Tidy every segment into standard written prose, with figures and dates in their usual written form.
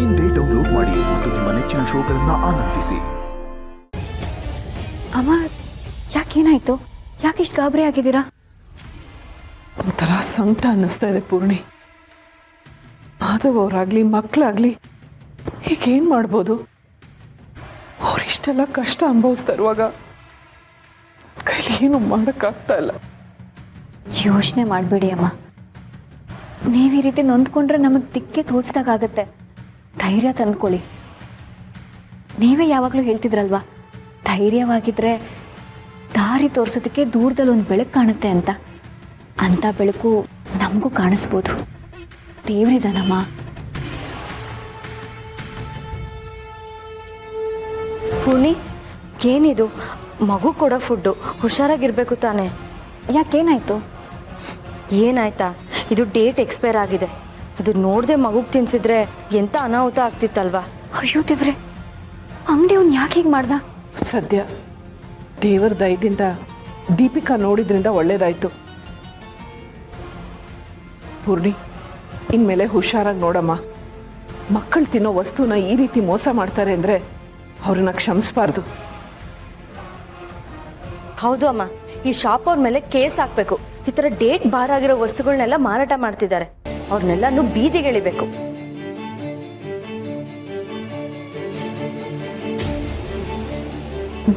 ಇಂದೇ ಡೌನ್ಲೋಡ್ ಮಾಡಿ ಮತ್ತು ನಿಮ್ಮ ನೆಚ್ಚಿನ ಶೋಗಳನ್ನ ಆನಂದಿಸಿ. ಅಮ್ಮ, ಯಾಕೇನಾಯ್ತು? ಯಾಕಿಷ್ಟು ಗಾಬರಿ ಆಗಿದ್ದೀರಾ? ಒಂಥರ ಸಂಕಟ ಅನ್ನಿಸ್ತಾ ಇದೆ ಪೂರ್ಣಿ. ಮಾಧವ್ ಅವರಾಗ್ಲಿ ಮಕ್ಕಳಾಗ್ಲಿ ಹೀಗೇನು ಮಾಡ್ಬೋದು? ಅವರಿಷ್ಟೆಲ್ಲ ಕಷ್ಟ ಅನುಭವಿಸ್ತಾ ಇರುವಾಗ ಕೈಲಿ ಏನು ಮಾಡೋಕ್ಕಾಗ್ತಾ ಇಲ್ಲ. ಯೋಚನೆ ಮಾಡಬೇಡಿ ಅಮ್ಮ. ನೀವು ಈ ರೀತಿ ನೊಂದ್ಕೊಂಡ್ರೆ ನಮಗೆ ದಿಕ್ಕೆ ತೋಚ್ದಾಗತ್ತೆ. ಧೈರ್ಯ ತಂದ್ಕೊಳ್ಳಿ. ನೀವೇ ಯಾವಾಗಲೂ ಹೇಳ್ತಿದ್ರಲ್ವಾ, ಧೈರ್ಯವಾಗಿದ್ದರೆ ದಾರಿ ತೋರಿಸೋದಕ್ಕೆ ದೂರದಲ್ಲಿ ಒಂದು ಬೆಳಕು ಕಾಣುತ್ತೆ ಅಂತ ಬೆಳಕು ನಮಗೂ ಕಾಣಿಸ್ಬೋದು. ದೇವ್ರಿದಾನಮ್ಮ. ಪೂರ್ಣಿ, ಏನಿದು? ಮಗು ಕೊಡೋ ಫುಡ್ಡು ಹುಷಾರಾಗಿರ್ಬೇಕು ತಾನೆ? ಯಾಕೇನಾಯ್ತು? ಏನಾಯ್ತಾ? ಇದು ಡೇಟ್ ಎಕ್ಸ್ಪೈರ್ ಆಗಿದೆ. ಅದು ನೋಡದೆ ಮಗುಗೆ ತಿನ್ಸಿದ್ರೆ ಎಂಥ ಅನಾಹುತ ಆಗ್ತಿತ್ತಲ್ವಾ? ಅಯ್ಯೋ ದೇವ್ರೆ, ಅಂಗಡಿ ಅವ್ನು ಯಾಕೆ ಹೀಗೆ ಮಾಡ್ದ? ಸದ್ಯ ದೇವರ ದಯದಿಂದ ದೀಪಿಕಾ ನೋಡಿದ್ರಿಂದ ಒಳ್ಳೇದಾಯ್ತು. ಪೂರ್ಣಿ, ಇನ್ಮೇಲೆ ಹುಷಾರಾಗಿ ನೋಡಮ್ಮ. ಮಕ್ಕಳು ತಿನ್ನೋ ವಸ್ತುನ ಈ ರೀತಿ ಮೋಸ ಮಾಡ್ತಾರೆ ಅಂದರೆ ಅವ್ರನ್ನ ಕ್ಷಮಿಸಬಾರ್ದು. ಹೌದು ಅಮ್ಮ, ಈ ಶಾಪ್ ಅವ್ರ ಮೇಲೆ ಕೇಸ್ ಹಾಕಬೇಕು. ಈ ಥರ ಡೇಟ್ ಬಾರ್ ಆಗಿರೋ ವಸ್ತುಗಳನ್ನೆಲ್ಲ ಮಾರಾಟ ಮಾಡ್ತಿದ್ದಾರೆ. ಅವ್ರನ್ನೆಲ್ಲನೂ ಬೀದಿಗೆಳಿಬೇಕು.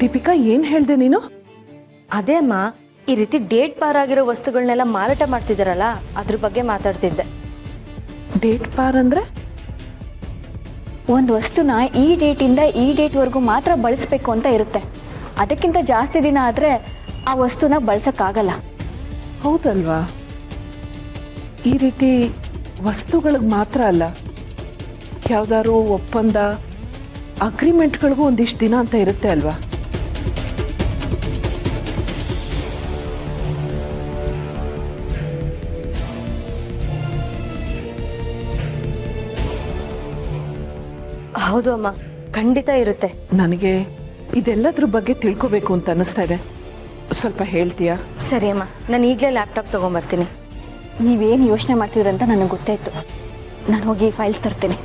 ದೀಪಿಕಾ, ಏನು ಹೇಳ್ದೆ ನೀನು? ಅದೇ ಅಮ್ಮ, ಈ ರೀತಿ ಡೇಟ್ ಬಾರ್ ಆಗಿರೋ ವಸ್ತುಗಳನ್ನೆಲ್ಲ ಮಾರಾಟ ಮಾಡ್ತಿದ್ದಾರಲ್ಲ, ಅದ್ರ ಬಗ್ಗೆ ಮಾತಾಡ್ತಿದ್ದೆ. ಡೇಟ್ ಪಾರ್ ಅಂದರೆ? ಒಂದು ವಸ್ತುನ ಈ ಡೇಟಿಂದ ಈ ಡೇಟ್ವರೆಗೂ ಮಾತ್ರ ಬಳಸಬೇಕು ಅಂತ ಇರುತ್ತೆ. ಅದಕ್ಕಿಂತ ಜಾಸ್ತಿ ದಿನ ಆದರೆ ಆ ವಸ್ತುನ ಬಳಸೋಕ್ಕಾಗಲ್ಲ. ಹೌದಲ್ವಾ? ಈ ರೀತಿ ವಸ್ತುಗಳಿಗೆ ಮಾತ್ರ ಅಲ್ಲ, ಯಾವ್ದಾದ್ರು ಒಪ್ಪಂದ ಅಗ್ರಿಮೆಂಟ್ಗಳಿಗೂ ಒಂದಿಷ್ಟು ದಿನ ಅಂತ ಇರುತ್ತೆ ಅಲ್ವಾ? ಹೌದು ಅಮ್ಮ, ಖಂಡಿತ ಇರುತ್ತೆ. ನನಗೆ ಇದೆಲ್ಲದ್ರ ಬಗ್ಗೆ ತಿಳ್ಕೋಬೇಕು ಅಂತ ಅನ್ನಿಸ್ತಾ ಇದೆ. ಸ್ವಲ್ಪ ಹೇಳ್ತೀಯಾ? ಸರಿ ಅಮ್ಮ, ನಾನು ಈಗಲೇ ಲ್ಯಾಪ್ಟಾಪ್ ತೊಗೊಂಬರ್ತೀನಿ. ನೀವೇನು ಯೋಚನೆ ಮಾಡ್ತಿದ್ರಂತ ನನಗೆ ಗೊತ್ತಾಯ್ತು. ನಾನು ಹೋಗಿ ಫೈಲ್ಸ್ ತರ್ತೀನಿ.